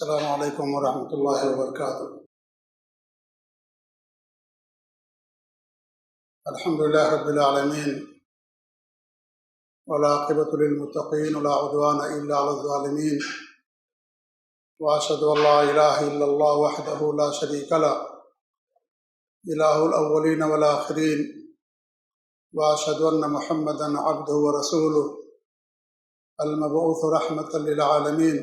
السلام علیکم ورحمۃ اللہ وبرکاتہ۔ الحمد للہ رب العالمین والعاقبۃ للمتقین ولا عدوان الا علی الظالمین، واشهد ان لا الہ الا اللہ وحدہ لا شریک له الہ الاولین والآخرین، واشهد ان محمدا عبدہ ورسولہ المبعوث رحمۃ للعالمین،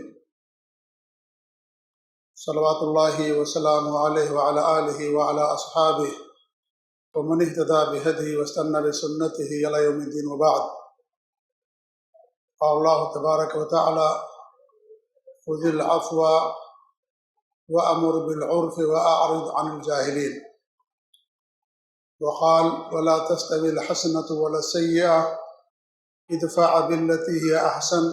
صلوات اللہ وسلام علیہ وعلی آلہ وعلی اصحابہ ومن اہتدی بہدیہ واستنى بسنتہ الی یوم الدین، وبعد۔ قال اللہ تبارک وتعالی: خذ العفو وأمر بالعرف وأعرض عن الجاہلین، وقال: ولا تستوی الحسنة ولا السیئة ادفع بالتي هي أحسن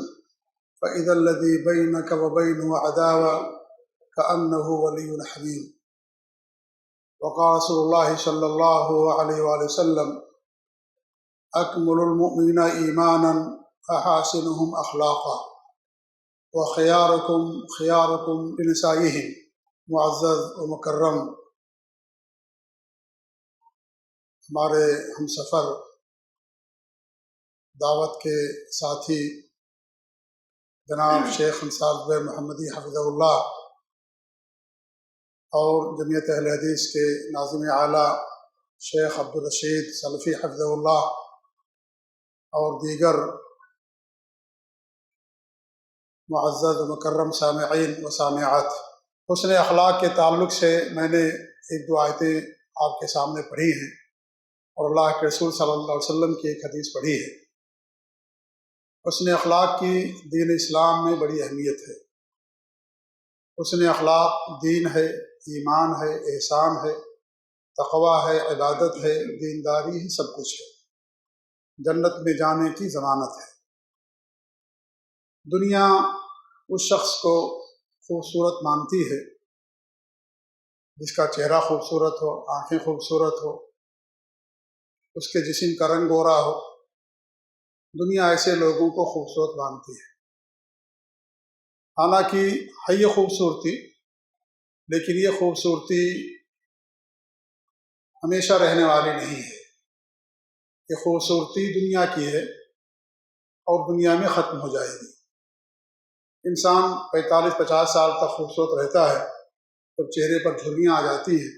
فإذا الذي بينك وبينه عداوة كأنه ولي حميم، وقال رسول الله صلى الله عليه وآله وسلم: أكمل المؤمنين إيمانا أحاسنهم أخلاقا وخياركم خياركم لنسائهم، معزز و مکرم۔ ہمارے ہم سفر دعوت کے ساتھی جناب شیخ انصار زبیر محمدی حفظہ اللہ اور جمعیت اہل حدیث کے ناظم اعلیٰ شیخ عبدالرشید سلفی حفظہ اللہ اور دیگر معزز و مکرم سامعین و سامعات، حسن اخلاق کے تعلق سے میں نے ایک دو آیتیں آپ کے سامنے پڑھی ہیں اور اللہ کے رسول صلی اللہ علیہ وسلم کی ایک حدیث پڑھی ہے۔ حسن اخلاق کی دین اسلام میں بڑی اہمیت ہے۔ حسن اخلاق دین ہے، ایمان ہے، احسان ہے، تقوی ہے، عبادت ہے، دینداری ہے، سب کچھ ہے، جنت میں جانے کی ضمانت ہے۔ دنیا اس شخص کو خوبصورت مانتی ہے جس کا چہرہ خوبصورت ہو، آنکھیں خوبصورت ہو، اس کے جسم کا رنگ گورا ہو۔ دنیا ایسے لوگوں کو خوبصورت مانتی ہے، حالانکہ ہے یہ خوبصورتی، لیکن یہ خوبصورتی ہمیشہ رہنے والی نہیں ہے۔ یہ خوبصورتی دنیا کی ہے اور دنیا میں ختم ہو جائے گی۔ انسان 45-50 سال تک خوبصورت رہتا ہے، جب چہرے پر جھریاں آ جاتی ہیں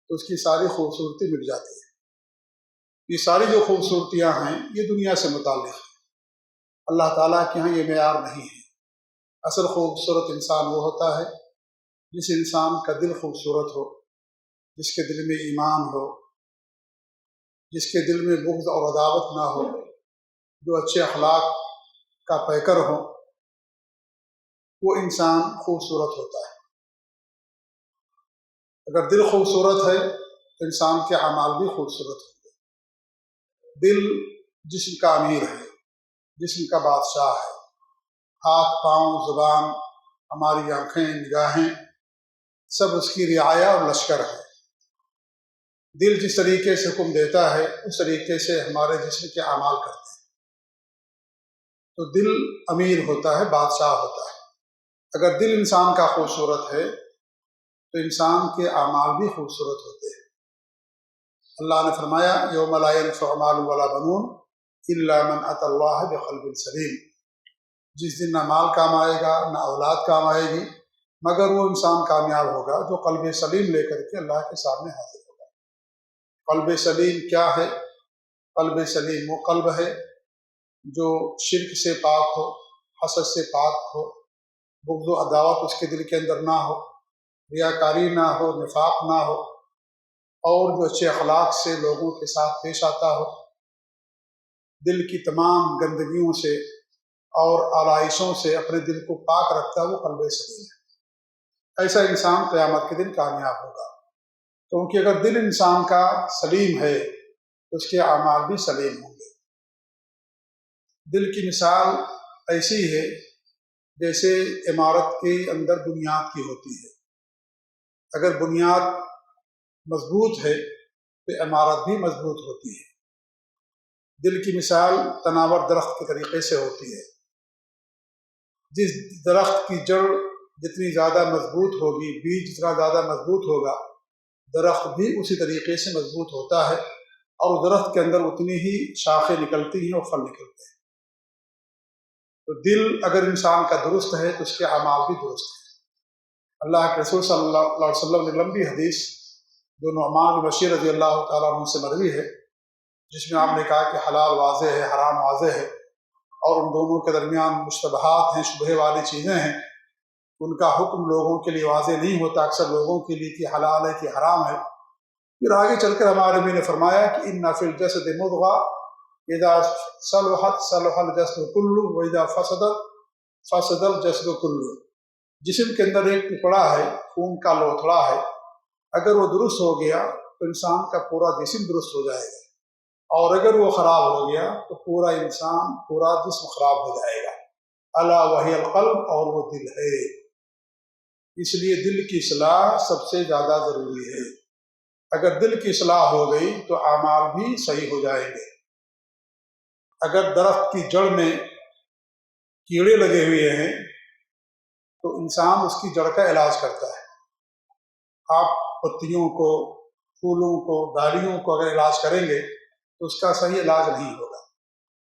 تو اس کی ساری خوبصورتی مٹ جاتی ہے۔ یہ ساری جو خوبصورتیاں ہیں یہ دنیا سے متعلق ہیں، اللہ تعالیٰ کے ہاں یہ معیار نہیں ہے۔ اصل خوبصورت انسان وہ ہوتا ہے جس انسان کا دل خوبصورت ہو، جس کے دل میں ایمان ہو، جس کے دل میں بغض اور عداوت نہ ہو، جو اچھے اخلاق کا پیکر ہو، وہ انسان خوبصورت ہوتا ہے۔ اگر دل خوبصورت ہے تو انسان کے اعمال بھی خوبصورت ہوں گے۔ دل جسم کا امیر ہے، جسم کا بادشاہ ہے۔ ہاتھ، پاؤں، زبان، ہماری آنکھیں، نگاہیں، سب اس کی رعایا اور لشکر ہے۔ دل جس طریقے سے حکم دیتا ہے اس طریقے سے ہمارے جسم کے اعمال کرتے ہیں۔ تو دل امیر ہوتا ہے، بادشاہ ہوتا ہے۔ اگر دل انسان کا خوبصورت ہے تو انسان کے اعمال بھی خوبصورت ہوتے ہیں۔ اللہ نے فرمایا: یوم لا ینفع مال ولا بنون الا من اتى اللہ بقلب سلیم۔ جس دن نہ مال کام آئے گا نہ اولاد کام آئے گی، مگر وہ انسان کامیاب ہوگا جو قلب سلیم لے کر کے اللہ کے سامنے حاضر ہوگا۔ قلب سلیم کیا ہے؟ قلب سلیم وہ قلب ہے جو شرک سے پاک ہو، حسد سے پاک ہو، بغض و عداوت اس کے دل کے اندر نہ ہو، ریاکاری نہ ہو، نفاق نہ ہو، اور جو اچھے اخلاق سے لوگوں کے ساتھ پیش آتا ہو، دل کی تمام گندگیوں سے اور آلائشوں سے اپنے دل کو پاک رکھتا ہے، وہ قلب سلیم ہے۔ ایسا انسان قیامت کے دن کامیاب ہوگا، کیونکہ اگر دل انسان کا سلیم ہے تو اس کے اعمال بھی سلیم ہوں گے۔ دل کی مثال ایسی ہے جیسے عمارت کے اندر بنیاد کی ہوتی ہے۔ اگر بنیاد مضبوط ہے تو عمارت بھی مضبوط ہوتی ہے۔ دل کی مثال تناور درخت کے طریقے سے ہوتی ہے۔ جس درخت کی جڑ جتنی زیادہ مضبوط ہوگی، بیج جتنا زیادہ مضبوط ہوگا، درخت بھی اسی طریقے سے مضبوط ہوتا ہے، اور درخت کے اندر اتنی ہی شاخیں نکلتی ہیں اور پھل نکلتے ہیں۔ تو دل اگر انسان کا درست ہے تو اس کے اعمال بھی درست ہیں۔ اللہ کے رسول صلی اللہ علیہ وسلم نے لمبی حدیث جو نعمان بن بشیر رضی اللہ تعالیٰ عنہ سے مروی ہے، جس میں آپ نے کہا کہ حلال واضح ہے، حرام واضح ہے، اور ان دونوں کے درمیان مشتبہات ہیں، شبہے والی چیزیں ہیں، ان کا حکم لوگوں کے لیے واضح نہیں ہوتا، اکثر لوگوں کے لیے کہ حلال ہے کہ حرام ہے۔ پھر آگے چل کر ہمارے نبی نے فرمایا کہ ان فی الجسد مضغہ اذا صلحت صلح الجسد کلہ واذا فسدت فسد الجسد کلہ۔ جسم کے اندر ایک ٹکڑا ہے، خون کا لوتھڑا ہے، اگر وہ درست ہو گیا تو انسان کا پورا جسم درست ہو جائے گا، اور اگر وہ خراب ہو گیا تو پورا انسان، پورا جسم خراب ہو جائے گا۔ الا وہی القلب، اور وہ دل ہے۔ اس لیے دل کی اصلاح سب سے زیادہ ضروری ہے۔ اگر دل کی اصلاح ہو گئی تو اعمال بھی صحیح ہو جائیں گے۔ اگر درخت کی جڑ میں کیڑے لگے ہوئے ہیں تو انسان اس کی جڑ کا علاج کرتا ہے۔ آپ پتیوں کو، پھولوں کو، ڈالیوں کو اگر علاج کریں گے تو اس کا صحیح علاج نہیں ہوگا۔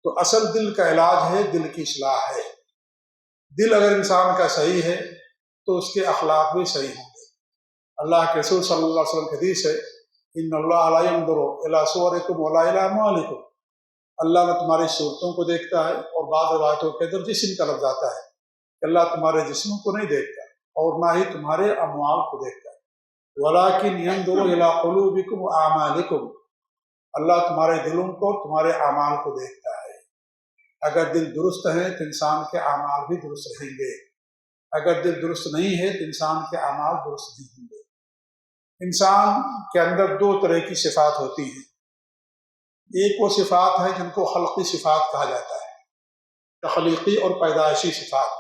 تو اصل دل کا علاج ہے، دل کی اصلاح ہے۔ دل اگر انسان کا صحیح ہے تو اس کے اخلاق بھی صحیح ہوں گے۔ اللہ کے رسول صلی اللہ علیہ وسلم کی حدیث ہے، ان اللہ لا ينظر الى صورکم ولا الى اعمالکم۔ اللہ نہ تمہاری صورتوں کو دیکھتا ہے، اور بعض روایتوں کے اندر جسم کا لفظ آتا ہے کہ اللہ تمہارے جسموں کو نہیں دیکھتا، اور نہ ہی تمہارے اعمال کو دیکھتا ہے۔ ولکن ينظر الى قلوبکم واعمالکم۔ اللہ تمہارے دلوں کو اور تمہارے اعمال کو دیکھتا ہے۔ اگر دل درست ہے تو انسان کے اعمال بھی درست رہیں گے، اگر دل درست نہیں ہے تو انسان کے اعمال درست نہیں ہوں گے۔ انسان کے اندر دو طرح کی صفات ہوتی ہیں۔ ایک وہ صفات ہے جن کو خلقی صفات کہا جاتا ہے، تخلیقی اور پیدائشی صفات۔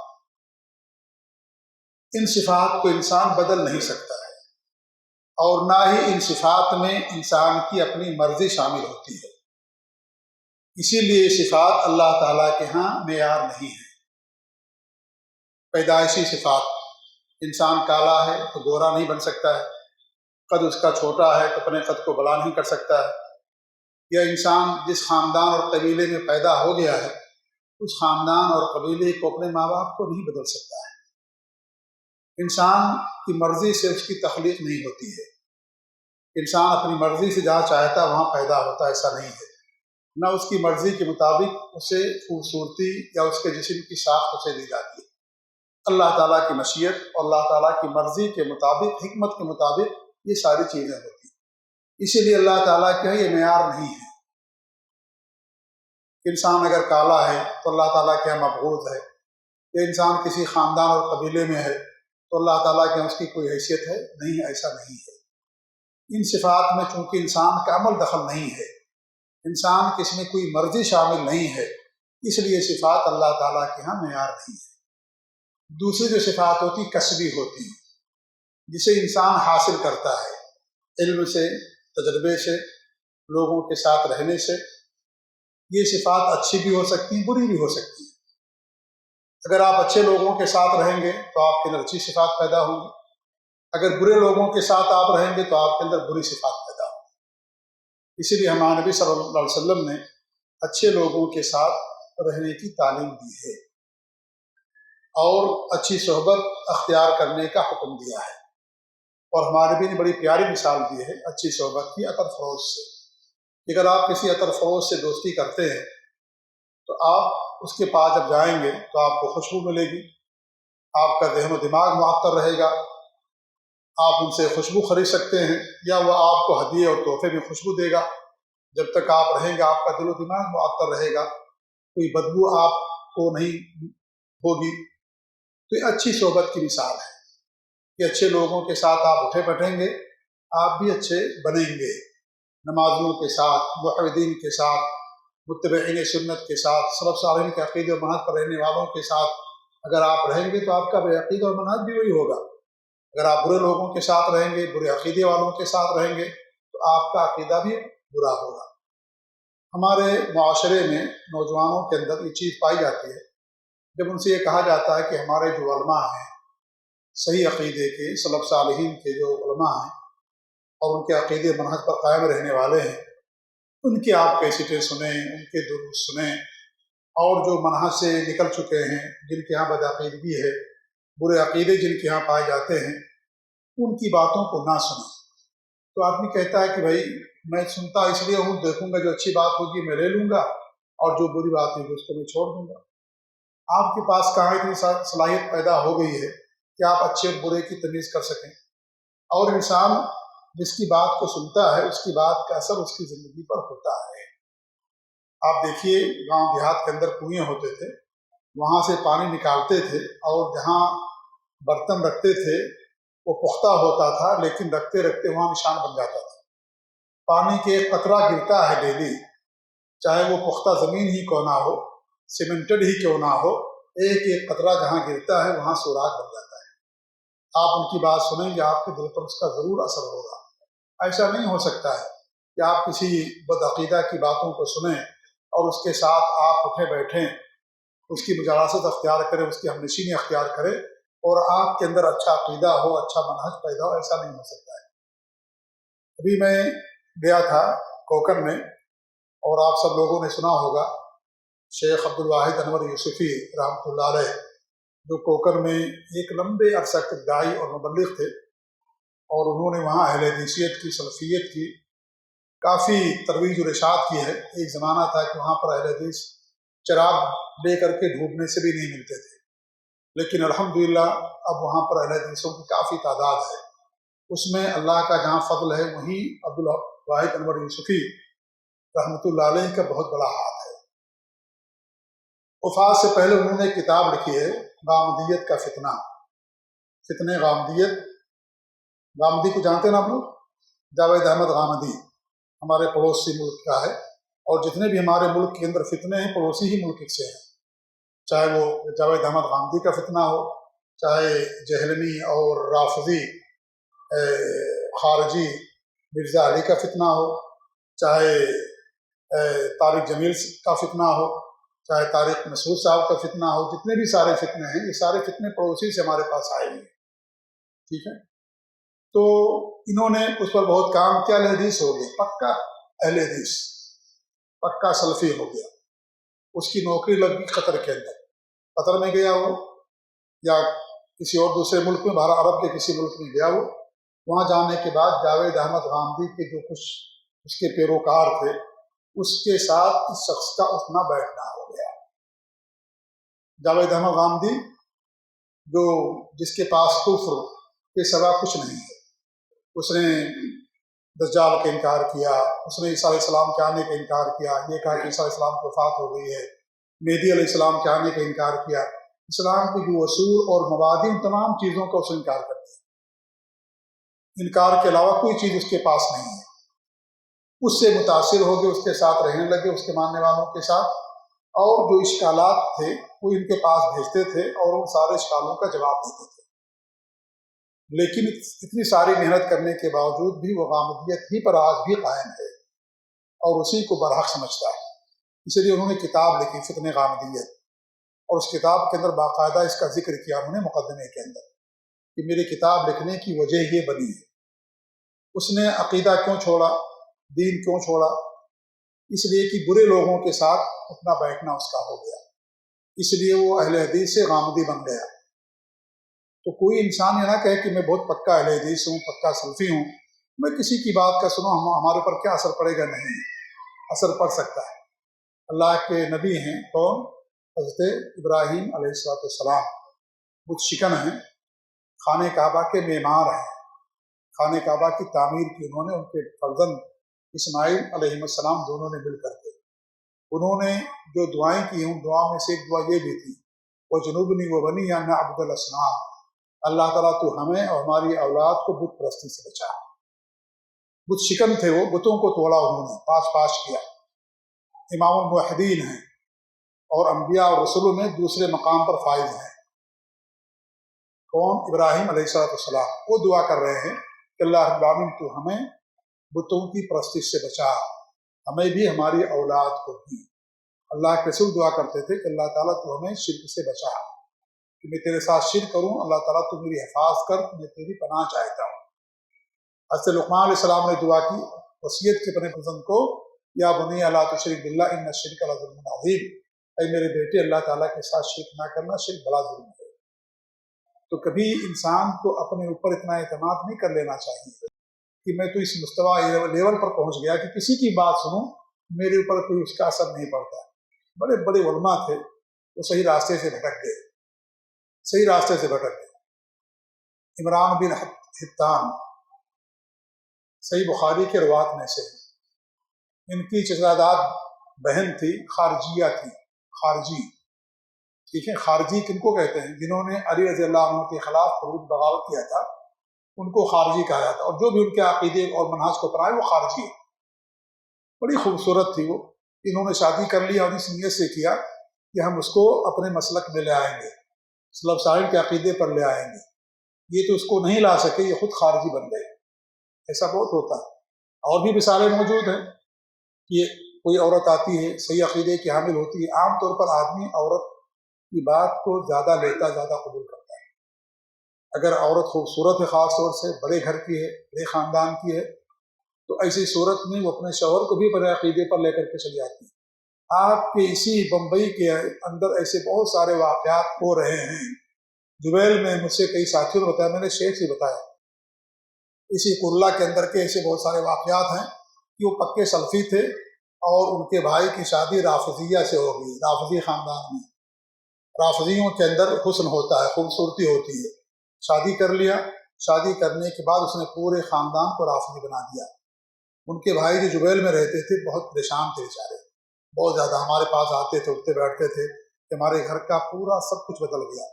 ان صفات کو انسان بدل نہیں سکتا ہے، اور نہ ہی ان صفات میں انسان کی اپنی مرضی شامل ہوتی ہے۔ اسی لیے یہ صفات اللہ تعالیٰ کے ہاں معیار نہیں ہے۔ پیدائشی صفات، انسان کالا ہے تو گورا نہیں بن سکتا ہے، قد اس کا چھوٹا ہے تو اپنے قد کو بڑا نہیں کر سکتا ہے، یا انسان جس خاندان اور قبیلے میں پیدا ہو گیا ہے اس خاندان اور قبیلے کو، اپنے ماں باپ کو نہیں بدل سکتا ہے۔ انسان کی مرضی سے اس کی تخلیق نہیں ہوتی ہے۔ انسان اپنی مرضی سے جہاں چاہتا وہاں پیدا ہوتا، ایسا نہیں ہے۔ نہ اس کی مرضی کے مطابق اسے خوبصورتی یا اس کے جسم کی ساخت اسے دی جاتی ہے۔ اللہ تعالیٰ کی مشیت اور اللہ تعالیٰ کی مرضی کے مطابق، حکمت کے مطابق یہ ساری چیزیں ہوتی ہیں۔ اسی لیے اللہ تعالیٰ کے یہ معیار نہیں ہے۔ انسان اگر کالا ہے تو اللہ تعالیٰ کے یہاں مبغوض ہے، یا انسان کسی خاندان اور قبیلے میں ہے تو اللہ تعالیٰ کے اس کی کوئی حیثیت ہے؟ نہیں، ایسا نہیں ہے۔ ان صفات میں چونکہ انسان کا عمل دخل نہیں ہے، انسان کی اس میں کوئی مرضی شامل نہیں ہے، اس لیے صفات اللہ تعالیٰ کے ہاں معیار نہیں ہے۔ دوسری جو صفات ہوتی کسبی ہوتی ہیں، جسے انسان حاصل کرتا ہے علم سے، تجربے سے، لوگوں کے ساتھ رہنے سے۔ یہ صفات اچھی بھی ہو سکتی ہیں، بری بھی ہو سکتی ہیں۔ اگر آپ اچھے لوگوں کے ساتھ رہیں گے تو آپ کے اندر اچھی صفات پیدا ہوں گی، اگر برے لوگوں کے ساتھ آپ رہیں گے تو آپ کے اندر بری صفات پیدا ہوں گی۔ اسی لیے ہمارے نبی صلی اللہ علیہ وسلم نے اچھے لوگوں کے ساتھ رہنے کی تعلیم دی ہے، اور اچھی صحبت اختیار کرنے کا حکم دیا ہے۔ اور ہمارے نبی نے بڑی پیاری مثال دی ہے اچھی صحبت کی، عطر فروش سے۔ اگر آپ کسی عطر فروش سے دوستی کرتے ہیں تو آپ اس کے پاس جب جائیں گے تو آپ کو خوشبو ملے گی، آپ کا ذہن و دماغ معطر رہے گا، آپ ان سے خوشبو خرید سکتے ہیں، یا وہ آپ کو ہدیے اور تحفے میں خوشبو دے گا۔ جب تک آپ رہیں گے آپ کا دل و دماغ معطر رہے گا، کوئی بدبو آپ کو نہیں ہوگی۔ تو یہ اچھی صحبت کی مثال ہے کہ اچھے لوگوں کے ساتھ آپ اٹھے بیٹھیں گے، آپ بھی اچھے بنیں گے۔ نمازیوں کے ساتھ، موحدین کے ساتھ، متبعین سنت کے ساتھ، سلف صالحین کے عقیدے اور منہج پر رہنے والوں کے ساتھ اگر آپ رہیں گے تو آپ کا عقیدہ اور منہج بھی وہی ہوگا۔ اگر آپ برے لوگوں کے ساتھ رہیں گے، برے عقیدے والوں کے ساتھ رہیں گے تو آپ کا عقیدہ بھی برا ہوگا۔ ہمارے معاشرے میں نوجوانوں کے اندر یہ چیز پائی جاتی ہے، جب ان سے یہ کہا جاتا ہے کہ ہمارے جو علماء ہیں صحیح عقیدے کے سلف صالحین کے جو علماء ہیں اور ان کے عقیدے منہج پر قائم رہنے والے ہیں، ان کی آپ کیسٹیں سنیں، ان کے دروس سنیں، اور جو منہج سے نکل چکے ہیں، جن کے یہاں بدعقیدگی ہے، برے عقیدے جن کے یہاں پائے جاتے ہیں، ان کی باتوں کو نہ سنیں۔ تو آدمی کہتا ہے کہ بھائی میں سنتا اس لیے ہوں، دیکھوں گا جو اچھی بات ہوگی میں لے لوں گا اور جو بری بات ہوگی اس کو میں چھوڑ دوں گا۔ آپ کے پاس کہاں اتنی صلاحیت پیدا ہو گئی ہے کہ آپ اچھے اور برے کی تمیز کر سکیں؟ اور انسان جس کی بات کو سنتا ہے اس کی بات کا اثر اس کی زندگی پر ہوتا ہے۔ آپ دیکھیے گاؤں دیہات کے اندر کنویں ہوتے تھے، وہاں سے پانی نکالتے تھے اور جہاں برتن رکھتے تھے وہ پختہ ہوتا تھا، لیکن رکھتے رکھتے وہاں نشان بن جاتا تھا۔ پانی کے ایک قطرہ گرتا ہے ڈیلی، چاہے وہ پختہ زمین ہی کیوں نہ ہو، سیمنٹڈ ہی کیوں نہ ہو، ایک ایک قطرہ جہاں گرتا ہے وہاں سوراخ بن جاتا ہے۔ آپ ان کی بات سنیں گے، آپ کے دل پر اس کا ضرور اثر ہوگا۔ ایسا نہیں ہو سکتا ہے کہ آپ کسی بدعقیدہ کی باتوں کو سنیں اور اس کے ساتھ آپ اٹھے بیٹھیں، اس کی مجالست اختیار کریں، اس کی ہمنشینی اختیار کریں اور آپ کے اندر اچھا عقیدہ ہو، اچھا منہج پیدا ہو۔ ایسا نہیں ہو سکتا ہے۔ ابھی میں گیا تھا کوکر میں، اور آپ سب لوگوں نے سنا ہوگا شیخ عبدالواحد انور یوسفی رحمۃ اللہ علیہ، جو کوکر میں ایک لمبے عرصہ تک داعی اور مبلغ تھے، اور انہوں نے وہاں اہل حدیثیت کی، سلفیت کی کافی ترویج و ارشاد کی ہے۔ ایک زمانہ تھا کہ وہاں پر اہل حدیث چراغ لے کر کے ڈھونڈنے سے بھی نہیں ملتے تھے، لیکن الحمدللہ اب وہاں پر اہل حدیثوں کی کافی تعداد ہے۔ اس میں اللہ کا جہاں فضل ہے وہیں عبدالواحد انور یوسفی رحمۃ اللہ علیہ کا بہت بڑا ہاتھ ہے۔ وفات سے پہلے انہوں نے کتاب لکھی ہے غامدیت کا فتنہ، فتنہ غامدیت۔ غامدی کو جانتے ہیں نا آپ لوگ؟ جاوید احمد غامدی ہمارے پڑوسی ملک کا ہے، اور جتنے بھی ہمارے ملک کے اندر فتنے ہیں پڑوسی ہی ملک سے ہیں، چاہے وہ جاوید احمد غامدی کا فتنہ ہو، چاہے جہلمی اور رافضی خارجی مرزا علی کا فتنہ ہو، چاہے طارق جمیل کا فتنہ ہو، چاہے طارق مسعود صاحب کا فتنہ ہو، جتنے بھی سارے فتنے ہیں یہ سارے فتنے پڑوسی سے ہمارے پاس آئے ہیں، ٹھیک ہے؟ تو انہوں نے اس پر بہت کام کیا، اہل حدیث ہو گیا، پکا اہل حدیث، پکا سلفی ہو گیا۔ اس کی نوکری لگ گئی قطر کے اندر، قطر میں گیا وہ یا کسی اور دوسرے ملک میں، بہر عرب کے کسی ملک میں گیا وہ۔ وہاں جانے کے بعد جاوید احمد غامدی کے جو کچھ اس کے پیروکار تھے اس کے ساتھ اس شخص کا اٹھنا بیٹھنا ہو گیا۔ جاوید احمد غامدی جو جس کے پاس کفر کے سوا کچھ نہیں ہے، اس نے دجال کا انکار کیا، اس نے عیسیٰ علیہ السلام کے آنے کا انکار کیا، یہ کہا کہ عیسیٰ علیہ السلام کی وفات ہو گئی ہے، مہدی علیہ السلام کے آنے کا انکار کیا، اسلام کے جو اصول اور مبادی ان تمام چیزوں کا اس نے انکار کر دیا۔ انکار کے علاوہ کوئی چیز اس کے پاس نہیں ہے۔ اس سے متاثر ہو گئے، اس کے ساتھ رہنے لگے، اس کے ماننے والوں کے ساتھ، اور جو اشکالات تھے وہ ان کے پاس بھیجتے تھے اور ان سارے اشکالوں کا جواب دیتے تھے۔ لیکن اتنی ساری محنت کرنے کے باوجود بھی وہ غامدیت ہی پر آج بھی قائم ہے اور اسی کو برحق سمجھتا ہے۔ اس لیے انہوں نے کتاب لکھی فتنہ غامدیت، اور اس کتاب کے اندر باقاعدہ اس کا ذکر کیا انہوں نے مقدمے کے اندر کہ میری کتاب لکھنے کی وجہ یہ بنی ہے۔ اس نے عقیدہ کیوں چھوڑا، دین کیوں چھوڑا؟ اس لیے کہ برے لوگوں کے ساتھ اٹھنا بیٹھنا اس کا ہو گیا، اس لیے وہ اہل حدیث سے غامدی بن گیا۔ تو کوئی انسان یہ نہ کہے کہ میں بہت پکا اہل حدیث ہوں، پکا سلفی ہوں، میں کسی کی بات کا سنوں ہمارے پر کیا اثر پڑے گا؟ نہیں، اثر پڑ سکتا ہے۔ اللہ کے نبی ہیں کون؟ حضرت ابراہیم علیہ السلام، بت شکن ہیں، خانہ کعبہ کے معمار ہیں، خانہ کعبہ کی تعمیر کی انہوں نے، ان کے فرزند اسماعیل علیہ السلام دونوں نے مل کر کے۔ انہوں نے جو دعائیں کی ان دعاؤں میں سے ایک دعا یہ بھی تھی، وَجُنُوبْنِي وَبَنِيَّ أَن نَعْبُدَ الْأَصْنَامَ، اللہ تعالیٰ تو ہمیں اور ہماری اولاد کو بت پرستی سے بچا۔ بت شکن تھے وہ، بتوں کو توڑا انہوں نے، پاش کیا۔ امام الموحدین ہیں اور انبیاء اور رسولوں میں دوسرے مقام پر فائز ہیں۔ کون؟ ابراہیم علیہ السلام۔ وہ دعا کر رہے ہیں کہ اللہ رب العالمین تو ہمیں بتوں کی پرستش سے بچا، ہمیں بھی ہماری اولاد کو بھی۔ اللہ کے رسول دعا کرتے تھے کہ اللہ تعالیٰ تو ہمیں شرک سے بچا۔ کہ میں تیرے ساتھ شرک کروں، اللہ تعالیٰ تو میری حفاظ کر، میں تیری پناہ چاہتا ہوں۔ حضرت لقمان علیہ السلام نے دعا کی، وصیت کی اپنے فرزند کو، یا بنی لا تشرک باللہ ان الشرک لظلم عظیم، اے میرے بیٹے اللہ تعالیٰ کے ساتھ شرک نہ کرنا، شرک بڑا ظلم ہے۔ تو کبھی انسان کو اپنے اوپر اتنا اعتماد نہیں کر لینا چاہیے کہ میں تو اس مستویٰ لیول پر پہنچ گیا کہ کسی کی بات سنوں میرے اوپر کوئی اس کا اثر نہیں پڑتا۔ بڑے بڑے علماء تھے، وہ صحیح راستے سے بھٹک گئے، صحیح راستے سے بھٹک گئے۔ عمران بن حطان صحیح بخاری کے روات میں سے، ان کی چچاداد بہن تھی، خارجیہ تھی، خارجی، ٹھیک ہے۔ خارجی کن کو کہتے ہیں؟ جنہوں نے علی رضی اللہ عنہ کے خلاف خروج بغاوت کیا تھا، ان کو خارجی کہا جاتا، اور جو بھی ان کے عقیدے اور منہج کو اپنائے وہ خارجی ہے۔ بڑی خوبصورت تھی وہ، انہوں نے شادی کر لی اور اس نیت سے کیا کہ ہم اس کو اپنے مسلک میں لے آئیں گے، سلف صالحین کے عقیدے پر لے آئیں گے۔ یہ تو اس کو نہیں لا سکے، یہ خود خارجی بن گئے۔ ایسا بہت ہوتا ہے، اور بھی مثالیں موجود ہیں کہ کوئی عورت آتی ہے صحیح عقیدے کی حامل ہوتی ہے، عام طور پر آدمی عورت کی بات کو زیادہ لیتا، زیادہ قبول کرتا ہے۔ اگر عورت خوبصورت ہے، خاص طور سے بڑے گھر کی ہے، بڑے خاندان کی ہے، تو ایسی صورت میں وہ اپنے شوہر کو بھی بڑے عقیدے پر لے کر کے چلی جاتی ہے۔ آپ کے اسی بمبئی کے اندر ایسے بہت سارے واقعات ہو رہے ہیں۔ جبیل میں مجھ سے کئی ساتھیوں نے بتایا، میں نے شیخ سے بتایا، اسی کرلا کے اندر کے ایسے بہت سارے واقعات ہیں کہ وہ پکے سلفی تھے اور ان کے بھائی کی شادی رافضیہ سے ہو گئی، رافضی خاندان میں۔ رافضیوں کے اندر حسن ہوتا ہے، خوبصورتی ہوتی ہے۔ شادی کر لیا، شادی کرنے کے بعد اس نے پورے خاندان کو رافضی بنا دیا۔ ان کے بھائی جو جبیل میں رہتے تھے بہت پریشان تھے بیچارے، بہت زیادہ، ہمارے پاس آتے تھے، اٹھتے بیٹھتے تھے کہ ہمارے گھر کا پورا سب کچھ بدل گیا،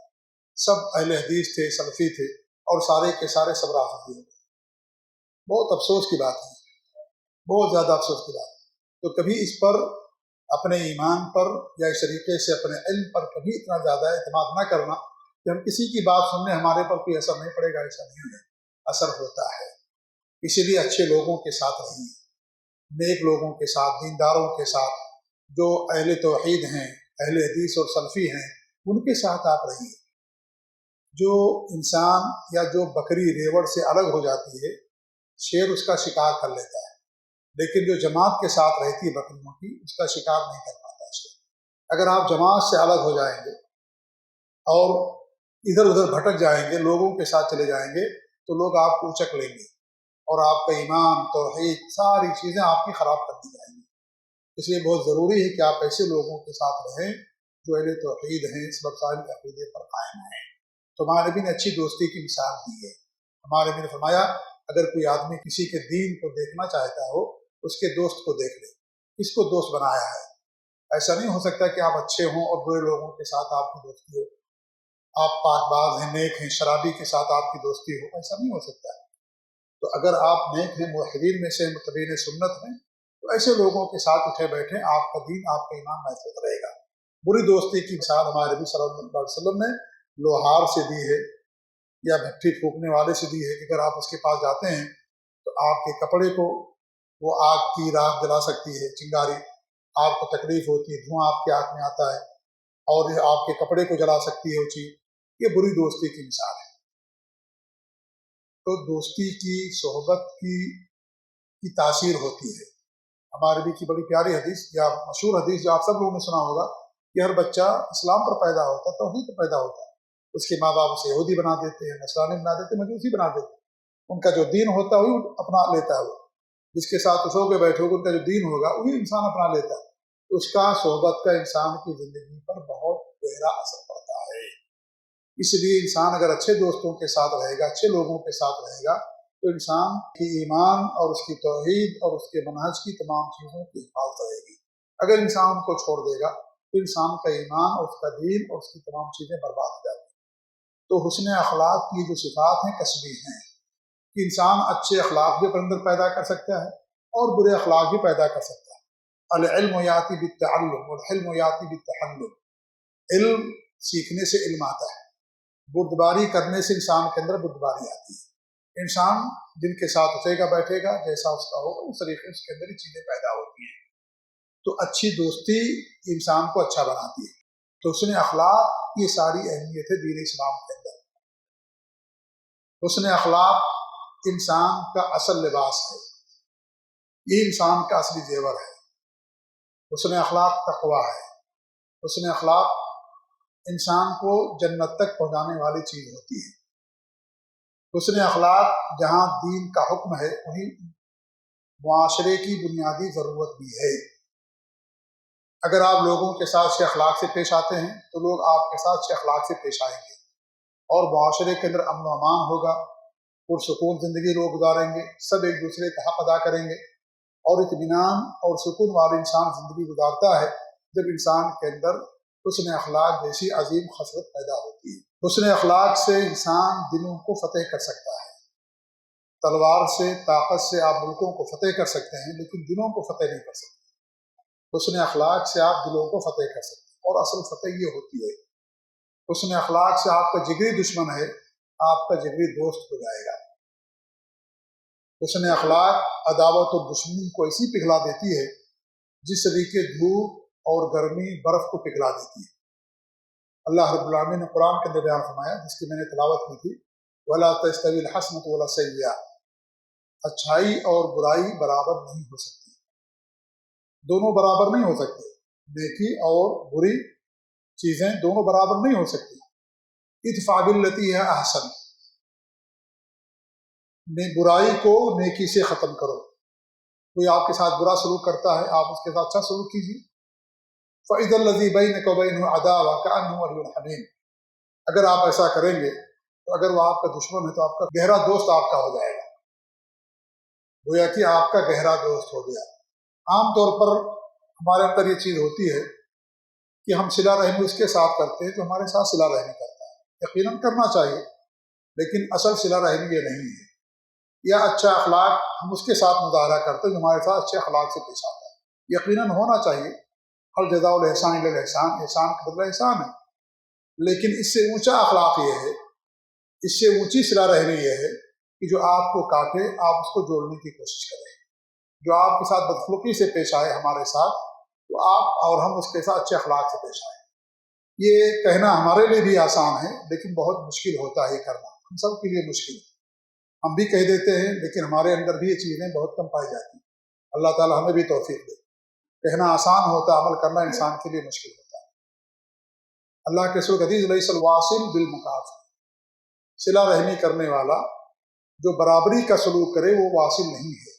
سب اہل حدیث تھے، سلفی تھے، اور سارے کے سارے سب رافضی ہو گئے۔ بہت افسوس کی بات ہے، بہت زیادہ افسوس کی بات ہے۔ تو کبھی اس پر، اپنے ایمان پر یا اس طریقے سے اپنے علم پر کبھی اتنا زیادہ اعتماد نہ کرنا کہ ہم کسی کی بات سننے ہمارے پر کوئی اثر نہیں پڑے گا، ایسا نہیں ہے، اثر ہوتا ہے۔ اسی لیے اچھے لوگوں کے ساتھ رہیے، نیک لوگوں کے ساتھ، دینداروں کے ساتھ، جو اہل توحید ہیں، اہل حدیث اور سلفی ہیں، ان کے ساتھ آپ رہیے۔ جو انسان یا جو بکری ریوڑ سے الگ ہو جاتی ہے، شیر اس کا شکار کر لیتا ہے، لیکن جو جماعت کے ساتھ رہتی ہے بکریوں کی، اس کا شکار نہیں کر پاتا شیر۔ اگر آپ جماعت سے الگ ہو جائیں گے اور ادھر ادھر بھٹک جائیں گے، لوگوں کے ساتھ چلے جائیں گے، تو لوگ آپ کو اچک لیں گے اور آپ کا ایمان، توحید، ساری چیزیں آپ کی خراب کر دی جائیں گی۔ اس لیے بہت ضروری ہے کہ آپ ایسے لوگوں کے ساتھ رہیں جو اہل توحید ہیں، سلف صالحین کے عقیدے پر قائم ہیں۔ تو ہمارے نبی نے اچھی دوستی کی مثال دی ہے۔ ہمارے نبی نے فرمایا، اگر کوئی آدمی کسی کے دین کو دیکھنا چاہتا ہو، اس کے دوست کو دیکھ لے، کس کو دوست بنایا ہے۔ ایسا نہیں ہو سکتا کہ آپ اچھے ہوں اور برے لوگوں کے ساتھ آپ کی دوستی ہو، آپ پاک باز ہیں، نیک ہیں، شرابی کے ساتھ آپ کی دوستی ہو، ایسا نہیں ہو سکتا ہے۔ تو اگر آپ نیک ہیں، موحدین میں سے، متبعین سنت ہیں، تو ایسے لوگوں کے ساتھ اٹھے بیٹھیں، آپ کا دین، آپ کا ایمان محفوظ رہے گا۔ بری دوستی کی مثال ہمارے نبی صلی اللہ علیہ وسلم نے لوہار سے دی ہے یا بھٹی پھونکنے والے سے دی ہے کہ اگر آپ اس کے پاس جاتے ہیں تو آپ کے کپڑے کو وہ آگ کی راکھ جلا سکتی ہے، چنگاری، آپ کو تکلیف ہوتی ہے، دھواں آپ کے آنکھ میں آتا ہے، اور یہ آپ کے کپڑے کو جلا سکتی ہے وہ چیز۔ یہ بری دوستی کی مثال ہے۔ تو دوستی کی، صحبت کی تاثیر ہوتی ہے۔ ہمارے نبی کی بڑی پیاری حدیث یا مشہور حدیث جو آپ سب لوگوں نے سنا ہوگا کہ ہر بچہ اسلام پر پیدا ہوتا ہے، توحید پر پیدا ہوتا ہے، اس کے ماں باپ اسے یہودی بنا دیتے ہیں، نصرانی بنا دیتے ہیں، مجوسی بنا دیتے ہیں، ان کا جو دین ہوتا ہے وہی اپنا لیتا ہے، وہ جس کے ساتھ اٹھو کے بیٹھو گے ان کا جو دین ہوگا وہی انسان اپنا لیتا ہے۔ اس کا، صحبت کا انسان کی زندگی پر بہت گہرا اثر پڑتا ہے۔ اس لیے انسان اگر اچھے دوستوں کے ساتھ رہے گا، اچھے لوگوں کے ساتھ رہے گا، تو انسان کی ایمان اور اس کی توحید اور اس کے منہج کی تمام چیزوں کی حفاظت رہے گی۔ اگر انسان ان کو چھوڑ دے گا تو انسان کا ایمان اور اس کا دین اور اس کی تمام چیزیں برباد ہو جاتی ہیں۔ تو حسن اخلاق کی جو صفات ہیں کسبی ہیں، کہ انسان اچھے اخلاق بھی اپنے اندر پیدا کر سکتا ہے اور برے اخلاق بھی پیدا کر سکتا ہے۔ العلم یاتی بالتعلم والحلم یاتی بالتحلم، علم سیکھنے سے علم آتا ہے، بردباری کرنے سے انسان کے اندر بردباری آتی ہے۔ انسان جن کے ساتھ اٹھے گا بیٹھے گا، جیسا اس کا ہوگا اس طریقے اس کے اندر ہی چیزیں پیدا ہوتی ہیں۔ تو اچھی دوستی انسان کو اچھا بناتی ہے۔ تو حسن اخلاق کی ساری اہمیت ہے دین اسلام کے اندر۔ حسن اخلاق انسان کا اصل لباس ہے، یہ انسان کا اصلی زیور ہے۔ حسن اخلاق تقویٰ ہے۔ حسن اخلاق انسان کو جنت تک پہنچانے والی چیز ہوتی ہے۔ حسن اخلاق جہاں دین کا حکم ہے وہیں معاشرے کی بنیادی ضرورت بھی ہے۔ اگر آپ لوگوں کے ساتھ اچھے اخلاق سے پیش آتے ہیں تو لوگ آپ کے ساتھ اچھے اخلاق سے پیش آئیں گے، اور معاشرے کے اندر امن و امان ہوگا، پرسکون زندگی لوگ گزاریں گے، سب ایک دوسرے کا حق ادا کریں گے، اور اطمینان اور سکون والا انسان زندگی گزارتا ہے جب انسان کے اندر حسن اخلاق جیسی عظیم خصلت پیدا ہوتی ہے۔ حسن اخلاق سے انسان دلوں کو فتح کر سکتا ہے۔ تلوار سے، طاقت سے آپ ملکوں کو فتح کر سکتے ہیں لیکن دلوں کو فتح نہیں کر سکتے۔ حسن اخلاق سے آپ دلوں کو فتح کر سکتے ہیں، اور اصل فتح یہ ہوتی ہے حسن اخلاق سے آپ کا جگری دشمن ہے آپ کا جگری دوست ہو جائے گا۔ حسن اخلاق عداوت اور دشمنی کو ایسی پگھلا دیتی ہے جس طریقے دھوپ اور گرمی برف کو پگھلا دیتی ہے۔ اللہ رب العالمین نے قرآن کے اندر بیان فرمایا، جس کی میں نے تلاوت کی تھی، وَلَا تَسْتَوِي الْحَسَنَةُ وَلَا السَّيِّئَةُ، اچھائی اور برائی برابر نہیں ہو سکتی، دونوں برابر نہیں ہو سکتے، نیکی اور بری چیزیں دونوں برابر نہیں ہو سکتی۔ ادفع باللتی ہے احسن، برائی کو نیکی سے ختم کرو۔ کوئی آپ کے ساتھ برا سلوک کرتا ہے، آپ اس کے ساتھ اچھا سلوک کیجیے۔ فَإِذَا الَّذِي بَيْنَكَ وَبَيْنَهُ عَدَاوَةٌ كَأَنَّهُ وَلِيٌّ حَمِيمٌ، اگر آپ ایسا کریں گے تو اگر وہ آپ کا دشمن ہے تو آپ کا گہرا دوست آپ کا ہو جائے گا، گویا کہ آپ کا گہرا دوست ہو گیا۔ عام طور پر ہمارے اندر یہ چیز ہوتی ہے کہ ہم صلہ رحمی اس کے ساتھ کرتے ہیں جو ہمارے ساتھ صلہ رحمی کرتا ہے، یقیناً کرنا چاہیے، لیکن اصل صلہ رحمی یہ نہیں ہے۔ یا اچھا اخلاق ہم اس کے ساتھ مظاہرہ کرتے ہیں جو ہمارے ساتھ اچھے اخلاق سے پیش آتا ہے، یقیناً ہونا چاہیے، ہل جزاء الاحسان الا الاحسان، احسان کا بدلہ احسان ہے، لیکن اس سے اونچا اخلاق یہ ہے، اس سے اونچی صلہ رحمی یہ ہے کہ جو آپ کو کاٹے آپ اس کو جوڑنے کی کوشش کریں، جو آپ کے ساتھ بدخلقی سے پیش آئے ہمارے ساتھ تو آپ اور ہم اس کے ساتھ اچھے اخلاق سے پیش آئیں۔ یہ کہنا ہمارے لیے بھی آسان ہے لیکن بہت مشکل ہوتا ہے یہ کرنا، ہم سب کے لیے مشکل ہے، ہم بھی کہہ دیتے ہیں لیکن ہمارے اندر بھی یہ چیزیں بہت کم پائی جاتی ہیں۔ اللہ تعالی ہمیں بھی توفیق دے۔ کہنا آسان ہوتا ہے، عمل کرنا انسان کے لیے مشکل ہوتا ہے۔ اللہ کے رسول حدیث لیس الواصل بالمکافئ، صلہ رحمی کرنے والا جو برابری کا سلوک کرے وہ واصل نہیں ہے،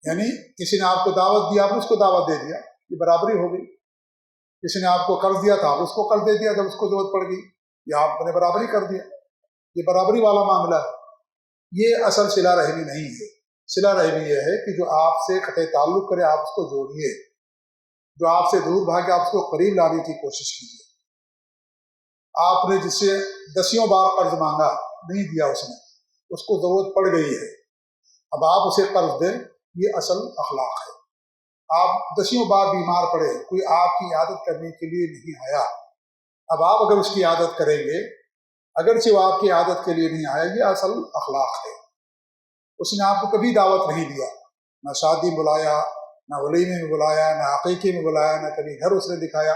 یعنی کسی نے آپ کو دعوت دی آپ نے اس کو دعوت دے دیا، یہ برابری ہو گئی۔ کسی نے آپ کو قرض دیا تھا آپ اس کو قرض دے دیا جب اس کو ضرورت پڑ گئی، یہ آپ نے برابری کر دیا، یہ برابری والا معاملہ ہے۔ یہ اصل صلہ رحمی نہیں ہے۔ صلہ رحمی یہ ہے کہ جو آپ سے قطع تعلق کرے آپ اس کو جوڑیے، جو آپ سے دور بھاگے آپ اس کو قریب لانے کی کوشش کیجیے۔ آپ نے جس سے دسیوں بار قرض مانگا نہیں دیا، اس کو ضرورت پڑ گئی ہے، اب آپ اسے قرض دیں، یہ اصل اخلاق ہے۔ آپ دسیوں بار بیمار پڑے، کوئی آپ کی عادت کرنے کے لیے نہیں آیا، اب آپ اگر اس کی عادت کریں گے اگرچہ وہ آپ کی عادت کے لیے نہیں آیا، یہ اصل اخلاق ہے۔ اس نے آپ کو کبھی دعوت نہیں دیا، نہ شادی میں بلایا، نہ ولیمے میں بلایا، نہ عقیقے میں بلایا، نہ کبھی گھر اس نے دکھایا،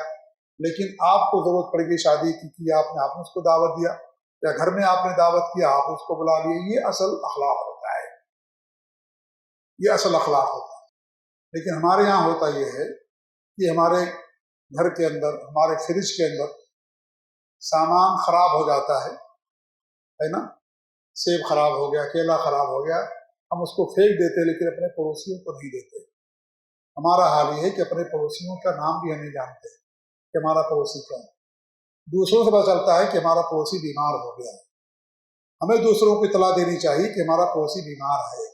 لیکن آپ کو ضرورت پڑ گئی شادی کی آپ نے اس کو دعوت دیا، یا گھر میں آپ نے دعوت کیا آپ اس کو بلا لیے، یہ اصل اخلاق ہوتا ہے، یہ اصل اخلاق ہوتا ہے۔ لیکن ہمارے یہاں ہوتا یہ ہے کہ ہمارے گھر کے اندر، ہمارے فریج کے اندر سامان خراب ہو جاتا ہے نا، سیب خراب ہو گیا، کیلا خراب ہو گیا، ہم اس کو پھینک دیتے لیکن اپنے پڑوسیوں کو نہیں دیتے۔ ہمارا حال یہ ہے کہ اپنے پڑوسیوں کا نام بھی ہم نہیں جانتے کہ ہمارا پڑوسی کون ہے۔ دوسروں سے پتہ چلتا ہے کہ ہمارا پڑوسی بیمار ہو گیا ہے، ہمیں دوسروں کو اطلاع دینی چاہیے کہ ہمارا پڑوسی بیمار ہے،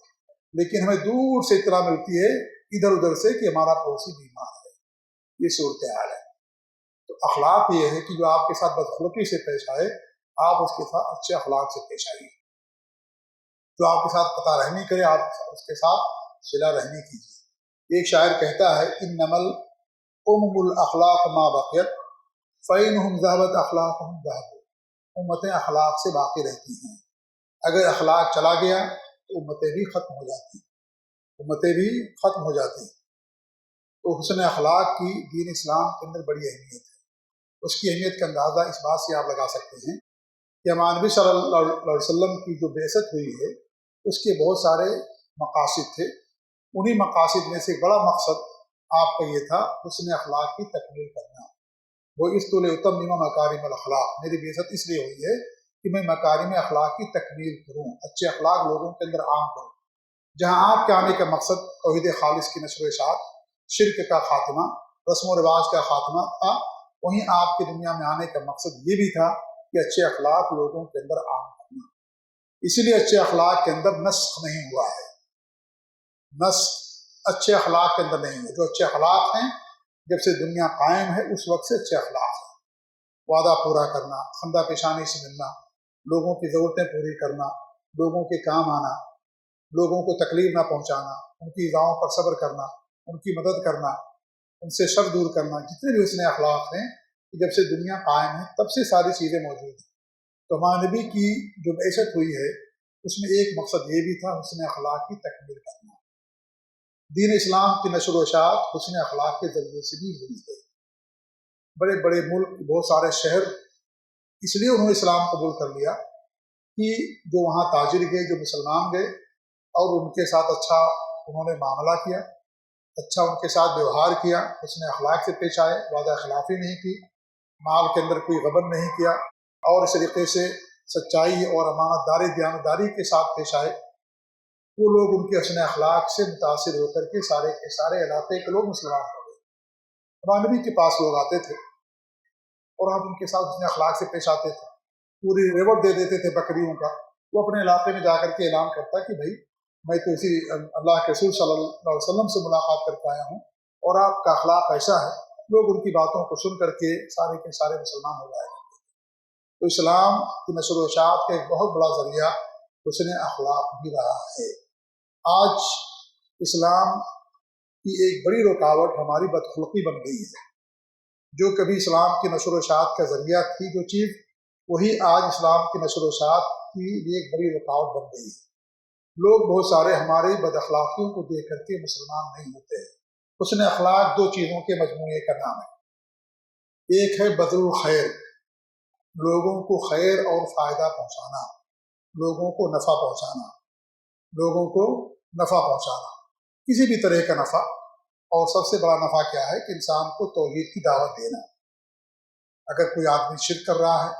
لیکن ہمیں دور سے اطلاع ملتی ہے ادھر ادھر سے کہ ہمارا پڑوسی بیمار ہے۔ یہ صورتحال ہے۔ تو اخلاق یہ ہے کہ جو آپ کے ساتھ بدخلقی سے پیش آئے آپ اس کے ساتھ اچھے اخلاق سے پیش آئیے، جو آپ کے ساتھ قطع رحمی کرے آپ اس کے ساتھ صلہ رحمی کیجیے۔ ایک شاعر کہتا ہے انما الامم الاخلاق ما بقیت فانہم ذہبت اخلاقہم ذہبوا، امتیں اخلاق سے باقی رہتی ہیں، اگر اخلاق چلا گیا تو امتیں بھی ختم ہو جاتی ہیں، امتیں بھی ختم ہو جاتی ہیں۔ تو حسن اخلاق کی دین اسلام کے اندر بڑی اہمیت ہے۔ اس کی اہمیت کا اندازہ اس بات سے آپ لگا سکتے ہیں کہ ہمارے نبی صلی اللہ علیہ وسلم کی جو بعثت ہوئی ہے اس کے بہت سارے مقاصد تھے۔ انہی مقاصد میں سے ایک بڑا مقصد آپ کا یہ تھا حسن اخلاق کی تکمیل کرنا۔ وہ اس طول اتمم مکارم الاخلاق، میری بعثت اس لیے ہوئی ہے کہ میں مکارم اخلاق کی تکمیل کروں، اچھے اخلاق لوگوں کے اندر عام کروں۔ جہاں آپ کے آنے کا مقصد توحید خالص کی نشر و اشاعت، شرک کا خاتمہ، رسم و رواج کا خاتمہ تھا، وہیں آپ کی دنیا میں آنے کا مقصد یہ بھی تھا کہ اچھے اخلاق لوگوں کے اندر عام کرنا۔ اسی لیے اچھے اخلاق کے اندر نسخ نہیں ہوا ہے، نسخ اچھے اخلاق کے اندر نہیں ہے۔ جو اچھے اخلاق ہیں جب سے دنیا قائم ہے اس وقت سے اچھے اخلاق ہیں۔ وعدہ پورا کرنا، خندہ پیشانی سے ملنا، لوگوں کی ضرورتیں پوری کرنا، لوگوں کے کام آنا، لوگوں کو تکلیف نہ پہنچانا، ان کی ایذاؤں پر صبر کرنا، ان کی مدد کرنا، ان سے شر دور کرنا، جتنے بھی حسن اخلاق ہیں جب سے دنیا قائم ہے تب سے ساری چیزیں موجود ہیں۔ تو ہمارے نبی کی جو بعثت ہوئی ہے اس میں ایک مقصد یہ بھی تھا حسن اخلاق کی تکمیل کرنا۔ دین اسلام کی نشر و اشاعت حسن اخلاق کے ذریعے سے بھی ہوئی ہے۔ بڑے بڑے ملک، بہت سارے شہر اس لیے انہوں نے اسلام قبول کر لیا کہ جو وہاں تاجر گئے، جو مسلمان گئے اور ان کے ساتھ اچھا انہوں نے معاملہ کیا، اچھا ان کے ساتھ ویوہار کیا، حسن اخلاق سے پیش آئے، وعدہ خلافی نہیں کی، مال کے اندر کوئی غبن نہیں کیا، اور اس طریقے سے سچائی اور امانت داری، دیانتداری کے ساتھ پیش آئے، وہ لوگ ان کے حسن اخلاق سے متاثر ہو کر کے سارے کے سارے علاقے کے لوگ مسلمان ہو گئے۔ ہمارے نبی کے پاس لوگ آتے تھے اور آپ ان کے ساتھ حسن اخلاق سے پیش آتے تھے، پوری ریوڑ دے دیتے تھے بکریوں کا۔ وہ اپنے علاقے میں جا کر کے اعلان کرتا کہ بھائی میں تو اسی اللہ کے رسول صلی اللہ علیہ وسلم سے ملاقات کر کے آیا ہوں اور آپ کا اخلاق ایسا ہے۔ لوگ ان کی باتوں کو سن کر کے سارے کے سارے مسلمان ہو جائے۔ تو اسلام کی نشر و اشاعت کا ایک بہت بڑا ذریعہ حسن اخلاق بھی رہا ہے۔ آج اسلام کی ایک بڑی رکاوٹ ہماری بدخلقی بن گئی ہے۔ جو کبھی اسلام کی نشر و اشاعت کا ذریعہ تھی جو چیز، وہی آج اسلام کی نشر و اشاعت کی ایک بڑی رکاوٹ بن گئی ہے۔ لوگ بہت سارے ہماری بد اخلاقیوں کو دیکھ کر کے مسلمان نہیں ہوتے ہیں۔ حسن اخلاق دو چیزوں کے مجموعے کا نام ہے۔ ایک ہے بذل الخیر، لوگوں کو خیر اور فائدہ پہنچانا، لوگوں کو نفع پہنچانا، لوگوں کو نفع پہنچانا، کسی بھی طرح کا نفع۔ اور سب سے بڑا نفع کیا ہے کہ انسان کو توحید کی دعوت دینا۔ اگر کوئی آدمی شرک کر رہا ہے،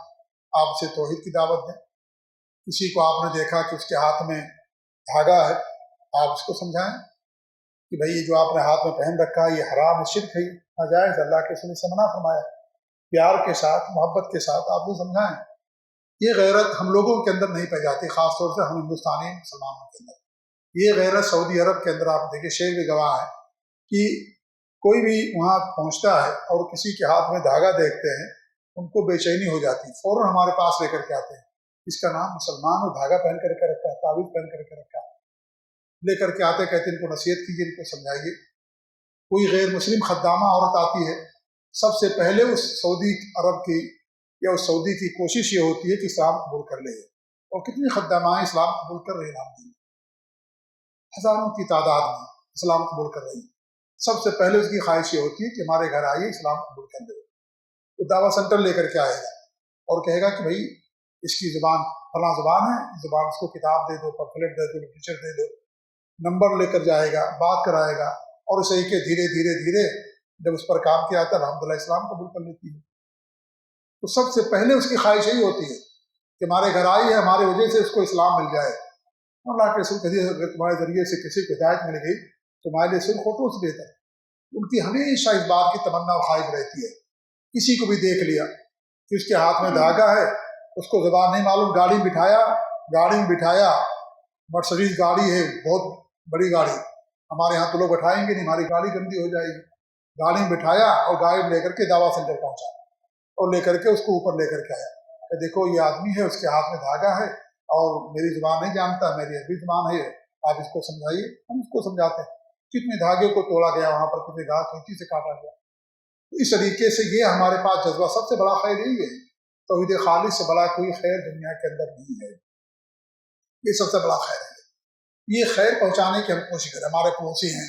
آپ اسے توحید کی دعوت دیں۔ کسی کو آپ نے دیکھا کہ اس کے ہاتھ میں دھاگا ہے، آپ اس کو سمجھائیں کہ بھئی یہ جو آپ نے ہاتھ میں پہن رکھا ہے یہ حرام ہے، شرک ہے، ناجائز، اللہ کے رسول سے منع فرمایا۔ پیار کے ساتھ، محبت کے ساتھ آپ کو سمجھائیں۔ یہ غیرت ہم لوگوں کے اندر نہیں پائی جاتی، خاص طور سے ہم ہندوستانی مسلمانوں کے اندر۔ یہ غیرت سعودی عرب کے اندر آپ دیکھیں، شیخ بھی گواہ ہے کہ کوئی بھی وہاں پہنچتا ہے اور کسی کے ہاتھ میں دھاگا دیکھتے ہیں ان کو بے چینی ہو جاتی ہے، فوراً ہمارے پاس لے کر کے آتے ہیں۔ اس کا نام مسلمان اور دھاگا پہن کر کے رکھا ہے، تعویذ پہن کر کے رکھا ہے، لے کر کے آتے کہتے ہیں ان کو نصیحت کیجیے، ان کو سمجھائیے۔ کوئی غیر مسلم خدامہ عورت آتی ہے، سب سے پہلے اس سعودی عرب کی یا اس سعودی کی کوشش یہ ہوتی ہے کہ اسلام قبول کر لے، اور کتنی خدامائیں اسلام قبول کر رہی ہیں، ہزاروں کی تعداد میں اسلام قبول کر رہی ہیں۔ سب سے پہلے اس کی خواہش یہ ہوتی ہے کہ ہمارے گھر آئیے، اسلام قبول کر لے۔ وہ دعویٰ سینٹر لے کر کے آئے گا اور کہے گا کہ بھائی اس کی زبان فلاں زبان ہے، زبان اس کو کتاب دے دو، پمفلٹ دے دو، ٹیچر دے دو، نمبر لے کر جائے گا، بات کرائے گا، اور اسے کہ دھیرے دھیرے دھیرے جب اس پر کام کیا جاتا ہے الحمدللہ اسلام قبول کر لیتی ہے۔ تو سب سے پہلے اس کی خواہش یہی ہوتی ہے کہ ہمارے گھر آئی ہے، ہمارے وجہ سے اس کو اسلام مل جائے۔ اللہ کے رسول کہتے ہیں اگر تمہارے ذریعے سے کسی کو ہدایت مل گئی تمہارے لیے صرف فوٹو سے بہتر ہے۔ ان کی ہمیشہ اس بات کی تمنا و خواہش رہتی ہے، کسی کو بھی دیکھ لیا کہ اس کے ہاتھ میں دھاگا ہے، اس کو زبان نہیں معلوم، گاڑی میں بٹھایا، مرسڈیز گاڑی ہے، بہت بڑی گاڑی، ہمارے ہاں تو لوگ بٹھائیں گے نہیں، ہماری گاڑی گندی ہو جائے گی۔ گاڑی میں بٹھایا اور گاڑی لے کر کے دعویٰ سینٹر پہنچا اور لے کر کے اس کو اوپر لے کر کے آیا کہ دیکھو یہ آدمی ہے، اس کے ہاتھ میں دھاگا ہے اور میری زبان نہیں جانتا، میری عربی زبان ہے، آپ اس کو سمجھائیے۔ ہم اس کو سمجھاتے ہیں، کتنے دھاگے کو توڑا گیا وہاں پر، کتنے گھاس کینچی سے کاٹا گیا۔ اس طریقے سے یہ ہمارے پاس جذبہ، سب سے بڑا خیر یہی ہے، توحید خالص سے بڑا کوئی خیر دنیا کے اندر نہیں ہے، یہ سب سے بڑا خیر ہے۔ یہ خیر پہنچانے کی ہم کوشش کریں۔ ہمارے پڑوسی ہیں،